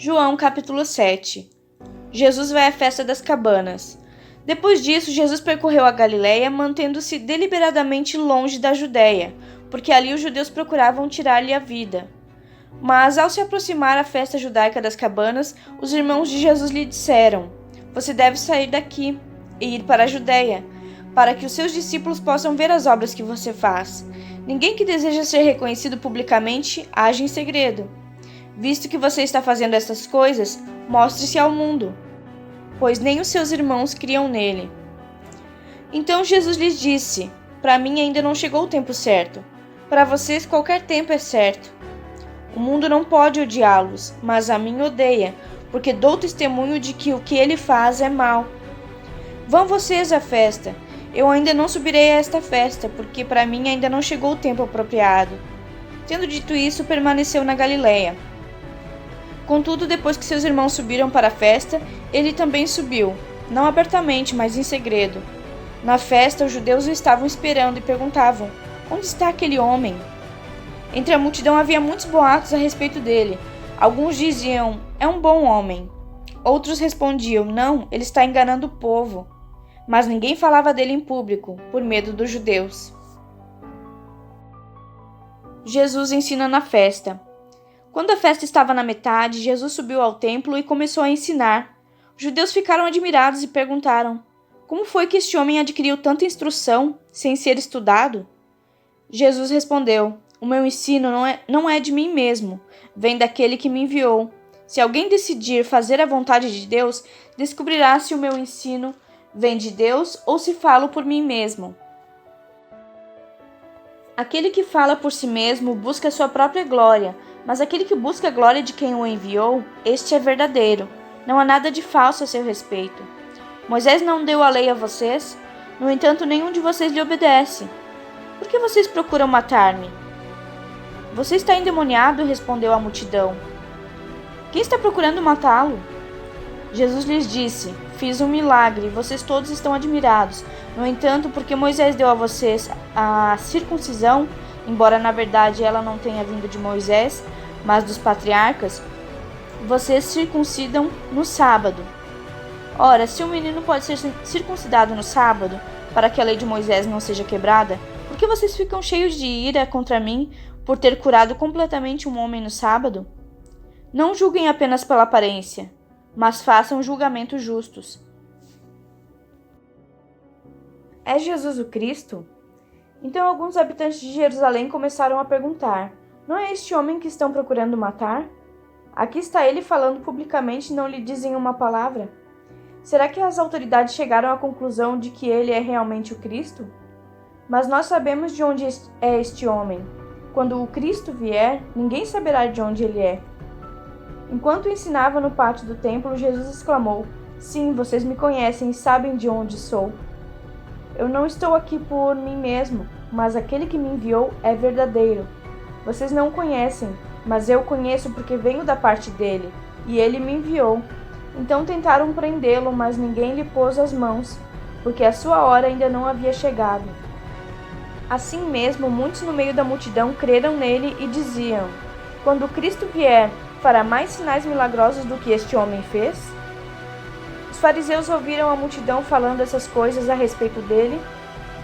João capítulo 7. Jesus vai à festa das cabanas. Depois disso, Jesus percorreu a Galiléia, mantendo-se deliberadamente longe da Judéia, porque ali os judeus procuravam tirar-lhe a vida. Mas, ao se aproximar a festa judaica das cabanas, os irmãos de Jesus lhe disseram: "Você deve sair daqui e ir para a Judéia, para que os seus discípulos possam ver as obras que você faz. Ninguém que deseja ser reconhecido publicamente age em segredo. Visto que você está fazendo essas coisas, mostre-se ao mundo, pois nem os seus irmãos criam nele." Então Jesus lhes disse: "Para mim ainda não chegou o tempo certo. Para vocês qualquer tempo é certo. O mundo não pode odiá-los, mas a mim odeia, porque dou testemunho de que o que ele faz é mal. Vão vocês à festa. Eu ainda não subirei a esta festa, porque para mim ainda não chegou o tempo apropriado." Tendo dito isso, permaneceu na Galiléia. Contudo, depois que seus irmãos subiram para a festa, ele também subiu, não abertamente, mas em segredo. Na festa, os judeus o estavam esperando e perguntavam: "Onde está aquele homem?" Entre a multidão havia muitos boatos a respeito dele. Alguns diziam: "É um bom homem." Outros respondiam: "Não, ele está enganando o povo." Mas ninguém falava dele em público, por medo dos judeus. Jesus ensina na festa. Quando a festa estava na metade, Jesus subiu ao templo e começou a ensinar. Os judeus ficaram admirados e perguntaram: "Como foi que este homem adquiriu tanta instrução, sem ser estudado?" Jesus respondeu: "O meu ensino não é de mim mesmo, vem daquele que me enviou. Se alguém decidir fazer a vontade de Deus, descobrirá se o meu ensino vem de Deus ou se falo por mim mesmo. Aquele que fala por si mesmo busca a sua própria glória, mas aquele que busca a glória de quem o enviou, este é verdadeiro. Não há nada de falso a seu respeito. Moisés não deu a lei a vocês? No entanto, nenhum de vocês lhe obedece. Por que vocês procuram matar-me?" "Você está endemoniado", respondeu a multidão. "Quem está procurando matá-lo?" Jesus lhes disse: "Fiz um milagre e vocês todos estão admirados. No entanto, porque Moisés deu a vocês a circuncisão, embora na verdade ela não tenha vindo de Moisés, mas dos patriarcas, vocês circuncidam no sábado. Ora, se um menino pode ser circuncidado no sábado, para que a lei de Moisés não seja quebrada, por que vocês ficam cheios de ira contra mim por ter curado completamente um homem no sábado? Não julguem apenas pela aparência, mas façam julgamentos justos." É Jesus o Cristo? Então alguns habitantes de Jerusalém começaram a perguntar: "Não é este homem que estão procurando matar? Aqui está ele falando publicamente e não lhe dizem uma palavra. Será que as autoridades chegaram à conclusão de que ele é realmente o Cristo? Mas nós sabemos de onde é este homem. Quando o Cristo vier, ninguém saberá de onde ele é." Enquanto ensinava no pátio do templo, Jesus exclamou: "Sim, vocês me conhecem e sabem de onde sou. Eu não estou aqui por mim mesmo, mas aquele que me enviou é verdadeiro. Vocês não o conhecem, mas eu o conheço porque venho da parte dele, e ele me enviou." Então tentaram prendê-lo, mas ninguém lhe pôs as mãos, porque a sua hora ainda não havia chegado. Assim mesmo, muitos no meio da multidão creram nele e diziam: "Quando o Cristo vier, fará mais sinais milagrosos do que este homem fez?" Os fariseus ouviram a multidão falando essas coisas a respeito dele.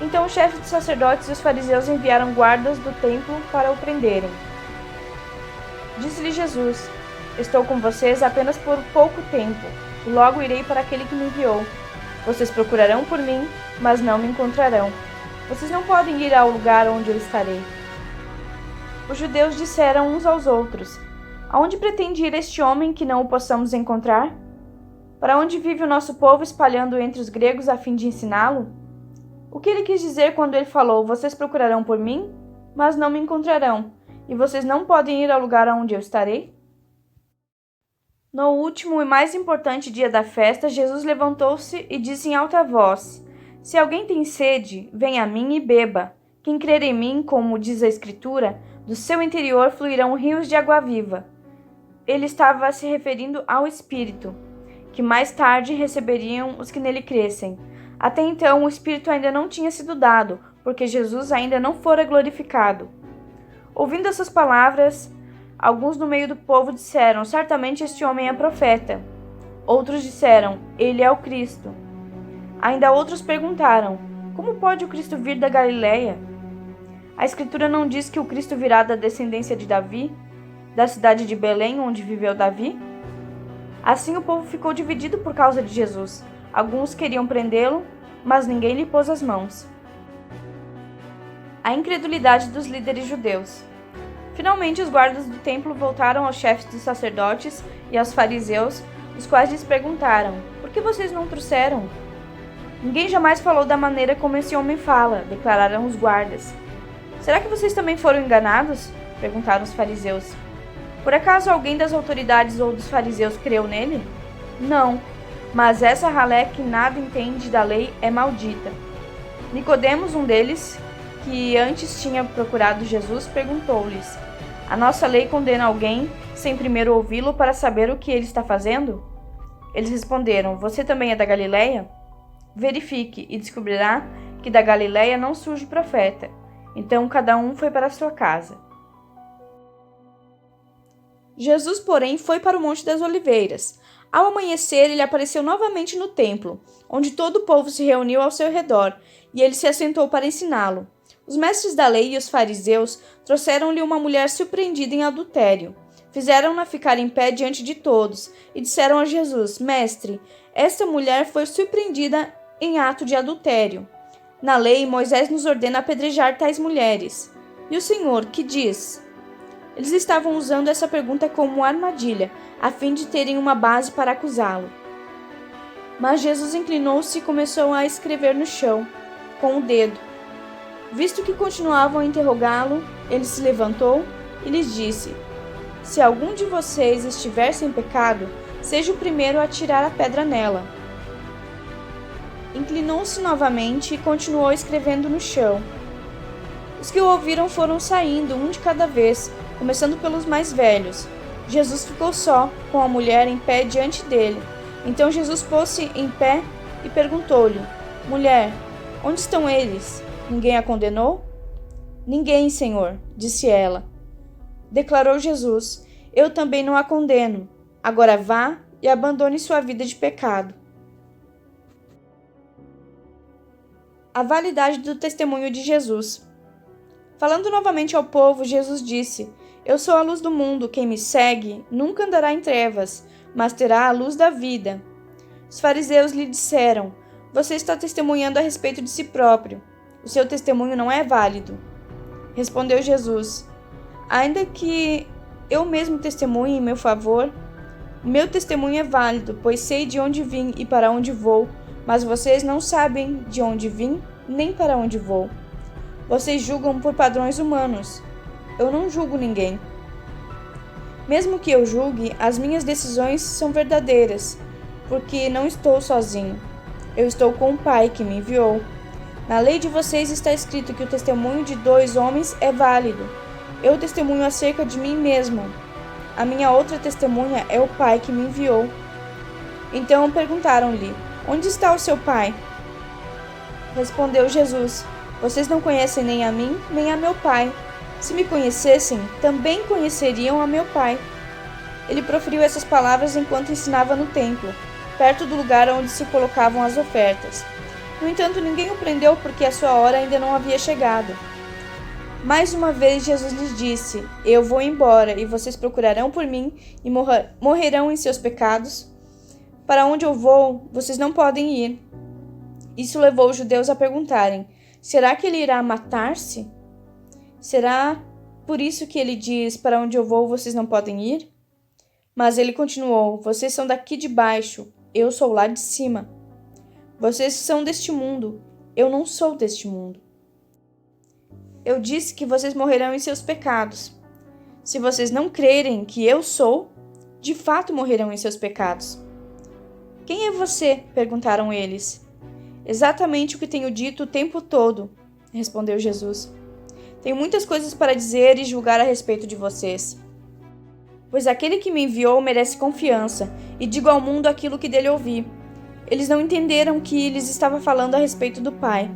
Então o chefe dos sacerdotes e os fariseus enviaram guardas do templo para o prenderem. Disse-lhe Jesus: "Estou com vocês apenas por pouco tempo, e logo irei para aquele que me enviou. Vocês procurarão por mim, mas não me encontrarão. Vocês não podem ir ao lugar onde eu estarei." Os judeus disseram uns aos outros: "Aonde pretende ir este homem que não o possamos encontrar? Para onde vive o nosso povo espalhando entre os gregos a fim de ensiná-lo? O que ele quis dizer quando ele falou: vocês procurarão por mim, mas não me encontrarão, e vocês não podem ir ao lugar onde eu estarei?" No último e mais importante dia da festa, Jesus levantou-se e disse em alta voz: "Se alguém tem sede, venha a mim e beba. Quem crer em mim, como diz a Escritura, do seu interior fluirão rios de água viva." Ele estava se referindo ao Espírito, que mais tarde receberiam os que nele crescem. Até então, o Espírito ainda não tinha sido dado, porque Jesus ainda não fora glorificado. Ouvindo essas palavras, Alguns no meio do povo disseram: certamente este homem é profeta. Outros disseram: ele é o Cristo. Ainda outros perguntaram: como pode o Cristo vir da Galileia? A Escritura não diz que o Cristo virá da descendência de Davi, da cidade de Belém, onde viveu Davi? Assim o povo ficou dividido por causa de Jesus. Alguns queriam prendê-lo, mas ninguém lhe pôs as mãos. A incredulidade dos líderes judeus. Finalmente, os guardas do templo voltaram aos chefes dos sacerdotes e aos fariseus, os quais lhes perguntaram: por que vocês não trouxeram? Ninguém jamais falou da maneira como esse homem fala, declararam os guardas. Será que vocês também foram enganados? Perguntaram os fariseus. Por acaso alguém das autoridades ou dos fariseus creu nele? Não, mas essa ralé que nada entende da lei é maldita. Nicodemos, um deles, que antes tinha procurado Jesus, perguntou-lhes: a nossa lei condena alguém sem primeiro ouvi-lo para saber o que ele está fazendo? Eles responderam: você também é da Galileia? Verifique e descobrirá que da Galileia não surge profeta. Então cada um foi para a sua casa. Jesus, porém, foi para o Monte das Oliveiras. Ao amanhecer, ele apareceu novamente no templo, onde todo o povo se reuniu ao seu redor, e ele se assentou para ensiná-lo. Os mestres da lei e os fariseus trouxeram-lhe uma mulher surpreendida em adultério. Fizeram-na ficar em pé diante de todos, e disseram a Jesus: Mestre, esta mulher foi surpreendida em ato de adultério. Na lei, Moisés nos ordena apedrejar tais mulheres. E o Senhor, que diz? Eles estavam usando essa pergunta como armadilha, a fim de terem uma base para acusá-lo. Mas Jesus inclinou-se e começou a escrever no chão, com o dedo. Visto que continuavam a interrogá-lo, ele se levantou e lhes disse: se algum de vocês estiver sem pecado, seja o primeiro a atirar a pedra nela. Inclinou-se novamente e continuou escrevendo no chão. Os que o ouviram foram saindo, um de cada vez, começando pelos mais velhos. Jesus ficou só, com a mulher em pé diante dele. Então Jesus pôs-se em pé e perguntou-lhe: mulher, onde estão eles? Ninguém a condenou? Ninguém, Senhor, disse ela. Declarou Jesus: eu também não a condeno. Agora vá e abandone sua vida de pecado. A validade do testemunho de Jesus. Falando novamente ao povo, Jesus disse: eu sou a luz do mundo, quem me segue nunca andará em trevas, mas terá a luz da vida. Os fariseus lhe disseram: você está testemunhando a respeito de si próprio. O seu testemunho não é válido. Respondeu Jesus: ainda que eu mesmo testemunhe em meu favor, meu testemunho é válido, pois sei de onde vim e para onde vou, mas vocês não sabem de onde vim nem para onde vou. Vocês julgam por padrões humanos. Eu não julgo ninguém. Mesmo que eu julgue, as minhas decisões são verdadeiras, porque não estou sozinho. Eu estou com o Pai que me enviou. Na lei de vocês está escrito que o testemunho de 2 homens é válido. Eu testemunho acerca de mim mesmo. A minha outra testemunha é o Pai que me enviou. Então perguntaram-lhe: onde está o seu Pai? Respondeu Jesus: vocês não conhecem nem a mim, nem a meu Pai. Se me conhecessem, também conheceriam a meu Pai. Ele proferiu essas palavras enquanto ensinava no templo, perto do lugar onde se colocavam as ofertas. No entanto, ninguém o prendeu porque a sua hora ainda não havia chegado. Mais uma vez, Jesus lhes disse: eu vou embora, e vocês procurarão por mim e morrerão em seus pecados. Para onde eu vou, vocês não podem ir. Isso levou os judeus a perguntarem: será que ele irá matar-se? Será por isso que ele diz: para onde eu vou, vocês não podem ir? Mas ele continuou: vocês são daqui de baixo, eu sou lá de cima. Vocês são deste mundo, eu não sou deste mundo. Eu disse que vocês morrerão em seus pecados. Se vocês não crerem que eu sou, de fato morrerão em seus pecados. Quem é você? Perguntaram eles. Exatamente o que tenho dito o tempo todo, respondeu Jesus. Tenho muitas coisas para dizer e julgar a respeito de vocês. Pois aquele que me enviou merece confiança, e digo ao mundo aquilo que dele ouvi. Eles não entenderam que lhes estava falando a respeito do Pai.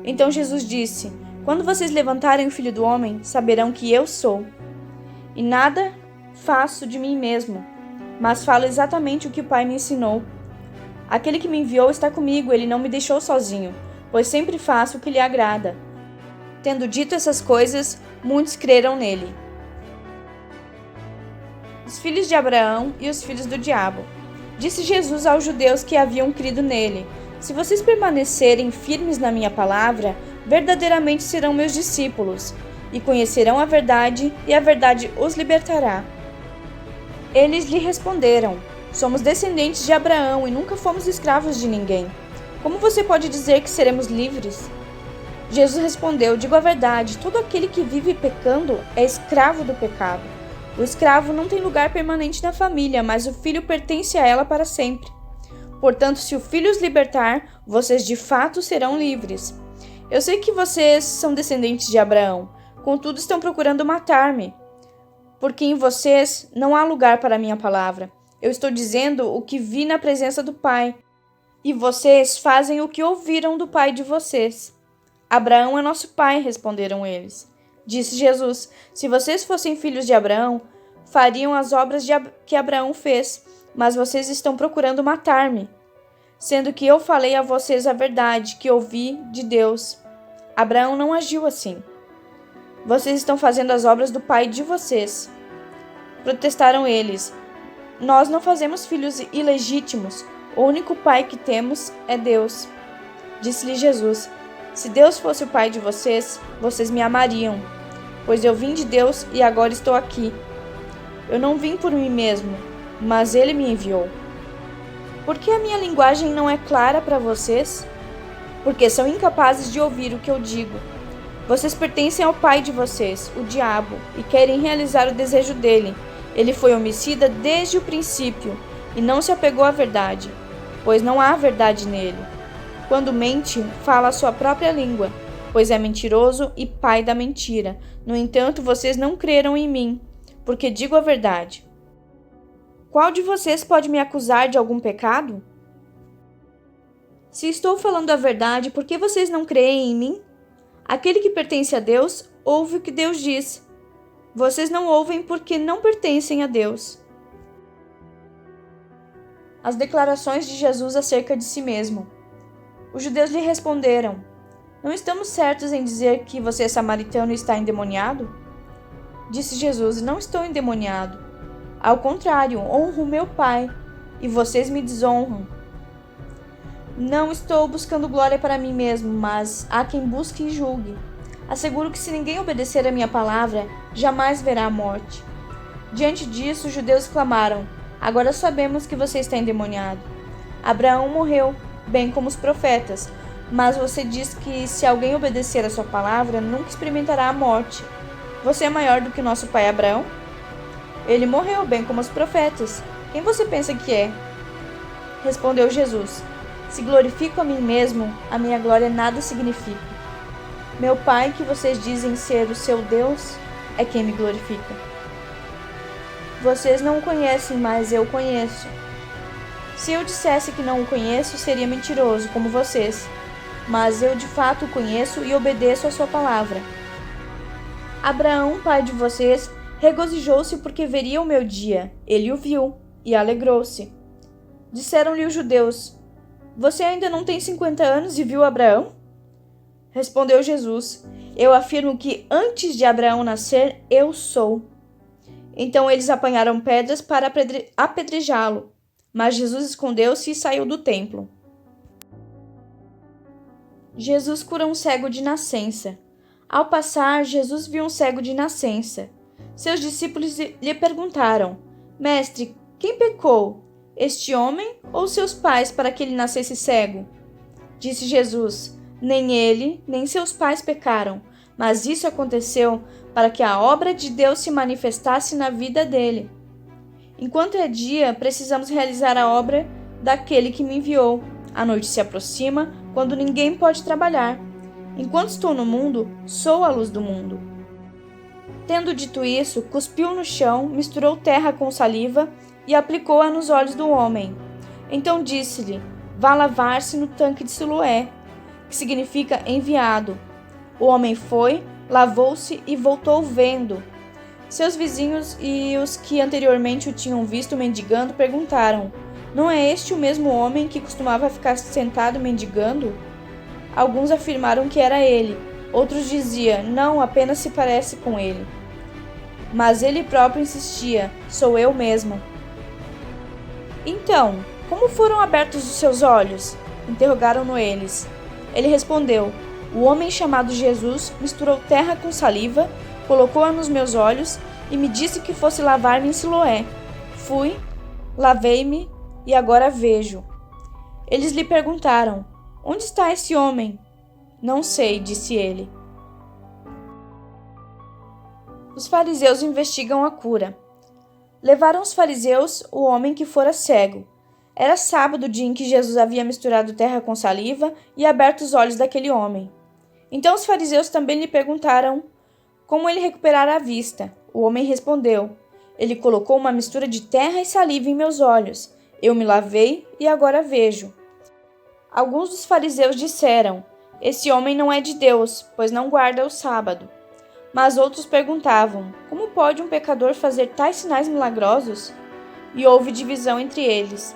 Então Jesus disse: quando vocês levantarem o Filho do Homem, saberão que eu sou. E nada faço de mim mesmo, mas falo exatamente o que o Pai me ensinou. Aquele que me enviou está comigo, ele não me deixou sozinho, pois sempre faço o que lhe agrada. Tendo dito essas coisas, muitos creram nele. Os filhos de Abraão e os filhos do diabo. Disse Jesus aos judeus que haviam crido nele: Se vocês permanecerem firmes na minha palavra, verdadeiramente serão meus discípulos, e conhecerão a verdade, e a verdade os libertará. Eles lhe responderam: Somos descendentes de Abraão e nunca fomos escravos de ninguém. Como você pode dizer que seremos livres? Jesus respondeu: Digo a verdade, todo aquele que vive pecando é escravo do pecado. O escravo não tem lugar permanente na família, mas o filho pertence a ela para sempre. Portanto, se o filho os libertar, vocês de fato serão livres. Eu sei que vocês são descendentes de Abraão, contudo estão procurando matar-me, porque em vocês não há lugar para a minha palavra. Eu estou dizendo o que vi na presença do Pai, e vocês fazem o que ouviram do pai de vocês. Abraão é nosso pai, responderam eles. Disse Jesus: Se vocês fossem filhos de Abraão, fariam as obras que Abraão fez, mas vocês estão procurando matar-me, sendo que eu falei a vocês a verdade que ouvi de Deus. Abraão não agiu assim. Vocês estão fazendo as obras do pai de vocês. Protestaram eles: Nós não fazemos filhos ilegítimos. O único pai que temos é Deus. Disse-lhe Jesus: Se Deus fosse o pai de vocês, vocês me amariam, pois eu vim de Deus e agora estou aqui. Eu não vim por mim mesmo, mas Ele me enviou. Por que a minha linguagem não é clara para vocês? Porque são incapazes de ouvir o que eu digo. Vocês pertencem ao pai de vocês, o diabo, e querem realizar o desejo dele. Ele foi homicida desde o princípio e não se apegou à verdade, pois não há verdade nele. Quando mente, fala a sua própria língua, pois é mentiroso e pai da mentira. No entanto, vocês não creram em mim, porque digo a verdade. Qual de vocês pode me acusar de algum pecado? Se estou falando a verdade, por que vocês não creem em mim? Aquele que pertence a Deus, ouve o que Deus diz. Vocês não ouvem porque não pertencem a Deus. As declarações de Jesus acerca de si mesmo. Os judeus lhe responderam: Não estamos certos em dizer que você é samaritano e está endemoniado? Disse Jesus: Não estou endemoniado. Ao contrário, honro meu Pai, e vocês me desonram. Não estou buscando glória para mim mesmo, mas há quem busque e julgue. Asseguro que se ninguém obedecer a minha palavra, jamais verá a morte. Diante disso, os judeus clamaram: Agora sabemos que você está endemoniado. Abraão morreu, bem como os profetas, mas você diz que se alguém obedecer a sua palavra, nunca experimentará a morte. Você é maior do que nosso pai Abraão? Ele morreu, bem como os profetas. Quem você pensa que é? Respondeu Jesus: Se glorifico a mim mesmo, a minha glória nada significa. Meu Pai, que vocês dizem ser o seu Deus, é quem me glorifica. Vocês não o conhecem, mas eu o conheço. Se eu dissesse que não o conheço, seria mentiroso, como vocês. Mas eu de fato o conheço e obedeço a sua palavra. Abraão, pai de vocês, regozijou-se porque veria o meu dia. Ele o viu e alegrou-se. Disseram-lhe os judeus: Você ainda não tem 50 anos e viu Abraão? Respondeu Jesus: Eu afirmo que antes de Abraão nascer, eu sou. Então eles apanharam pedras para apedrejá-lo, mas Jesus escondeu-se e saiu do templo. Jesus cura um cego de nascença. Ao passar, Jesus viu um cego de nascença. Seus discípulos lhe perguntaram: Mestre, quem pecou, este homem ou seus pais, para que ele nascesse cego? Disse Jesus: Nem ele, nem seus pais pecaram, mas isso aconteceu para que a obra de Deus se manifestasse na vida dele. Enquanto é dia, precisamos realizar a obra daquele que me enviou. A noite se aproxima, quando ninguém pode trabalhar. Enquanto estou no mundo, sou a luz do mundo. Tendo dito isso, cuspiu no chão, misturou terra com saliva e aplicou-a nos olhos do homem. Então disse-lhe: Vá lavar-se no tanque de Siloé, que significa enviado. O homem foi, lavou-se e voltou vendo. Seus vizinhos e os que anteriormente o tinham visto mendigando perguntaram: Não é este o mesmo homem que costumava ficar sentado mendigando? Alguns afirmaram que era ele, outros diziam: Não, apenas se parece com ele. Mas ele próprio insistia: Sou eu mesmo. Então, como foram abertos os seus olhos? Interrogaram-no eles. Ele respondeu: O homem chamado Jesus misturou terra com saliva, colocou-a nos meus olhos e me disse que fosse lavar-me em Siloé. Fui, lavei-me e agora vejo. Eles lhe perguntaram: Onde está esse homem? Não sei, disse ele. Os fariseus investigam a cura. Levaram os fariseus o homem que fora cego. Era sábado, dia em que Jesus havia misturado terra com saliva e aberto os olhos daquele homem. Então os fariseus também lhe perguntaram como ele recuperara a vista. O homem respondeu: Ele colocou uma mistura de terra e saliva em meus olhos. Eu me lavei e agora vejo. Alguns dos fariseus disseram: Esse homem não é de Deus, pois não guarda o sábado. Mas outros perguntavam: Como pode um pecador fazer tais sinais milagrosos? E houve divisão entre eles.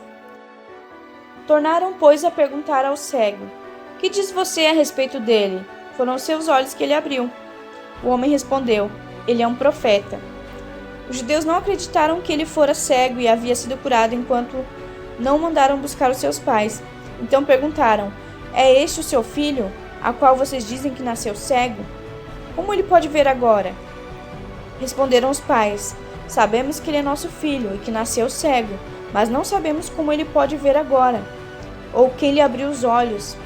Tornaram, pois, a perguntar ao cego: Que diz você a respeito dele? Foram seus olhos que ele abriu. O homem respondeu: Ele é um profeta. Os judeus não acreditaram que ele fora cego e havia sido curado enquanto não mandaram buscar os seus pais. Então perguntaram: É este o seu filho, a qual vocês dizem que nasceu cego? Como ele pode ver agora? Responderam os pais: Sabemos que ele é nosso filho e que nasceu cego, mas não sabemos como ele pode ver agora, ou quem lhe abriu os olhos.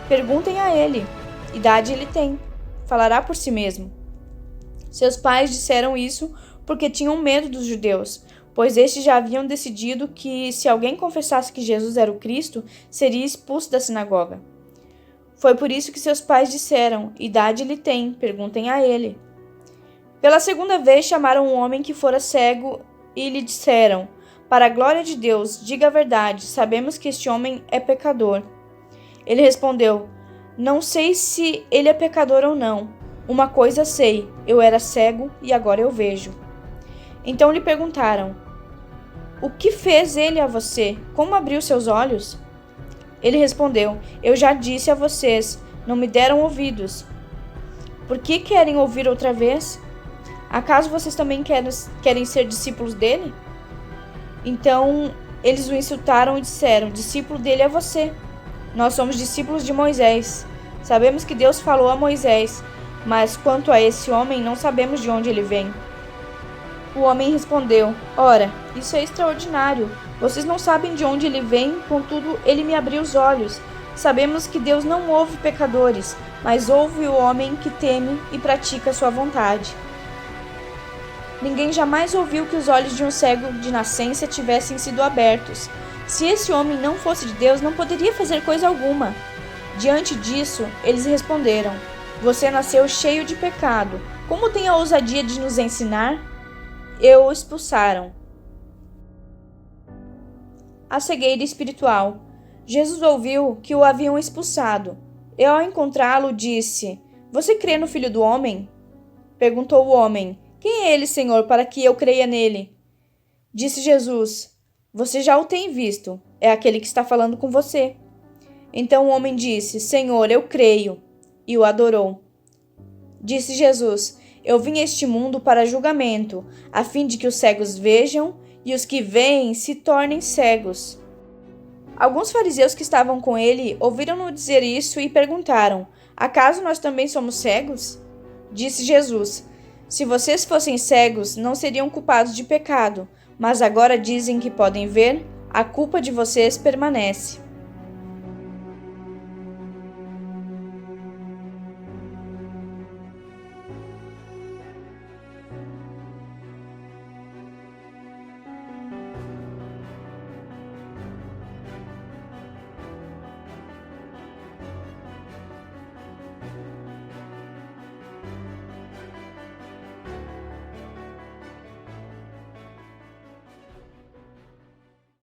Perguntem a ele. Idade ele tem. Falará por si mesmo. Seus pais disseram isso porque tinham medo dos judeus, pois estes já haviam decidido que, se alguém confessasse que Jesus era o Cristo, seria expulso da sinagoga. Foi por isso que seus pais disseram: Idade ele tem, perguntem a ele. Pela segunda vez chamaram um homem que fora cego e lhe disseram: Para a glória de Deus, diga a verdade, sabemos que este homem é pecador. Ele respondeu: Não sei se ele é pecador ou não. Uma coisa sei, eu era cego e agora eu vejo. Então lhe perguntaram: O que fez ele a você? Como abriu seus olhos? Ele respondeu: Eu já disse a vocês, não me deram ouvidos. Por que querem ouvir outra vez? Acaso vocês também querem ser discípulos dele? Então eles o insultaram e disseram: Discípulo dele é você. Nós somos discípulos de Moisés. Sabemos que Deus falou a Moisés, mas quanto a esse homem, não sabemos de onde ele vem. O homem respondeu: Ora, isso é extraordinário. Vocês não sabem de onde ele vem, contudo, ele me abriu os olhos. Sabemos que Deus não ouve pecadores, mas ouve o homem que teme e pratica sua vontade. Ninguém jamais ouviu que os olhos de um cego de nascença tivessem sido abertos. Se esse homem não fosse de Deus, não poderia fazer coisa alguma. Diante disso, eles responderam: Você nasceu cheio de pecado. Como tem a ousadia de nos ensinar? E o expulsaram. A cegueira espiritual. Jesus ouviu que o haviam expulsado. E ao encontrá-lo, disse: Você crê no Filho do Homem? Perguntou o homem: Quem é ele, Senhor, para que eu creia nele? Disse Jesus: Você já o tem visto. É aquele que está falando com você. Então o homem disse: Senhor, eu creio. E o adorou. Disse Jesus: Eu vim a este mundo para julgamento, a fim de que os cegos vejam e os que veem se tornem cegos. Alguns fariseus que estavam com ele ouviram-no dizer isso e perguntaram: Acaso nós também somos cegos? Disse Jesus: Se vocês fossem cegos, não seriam culpados de pecado, mas agora dizem que podem ver, a culpa de vocês permanece.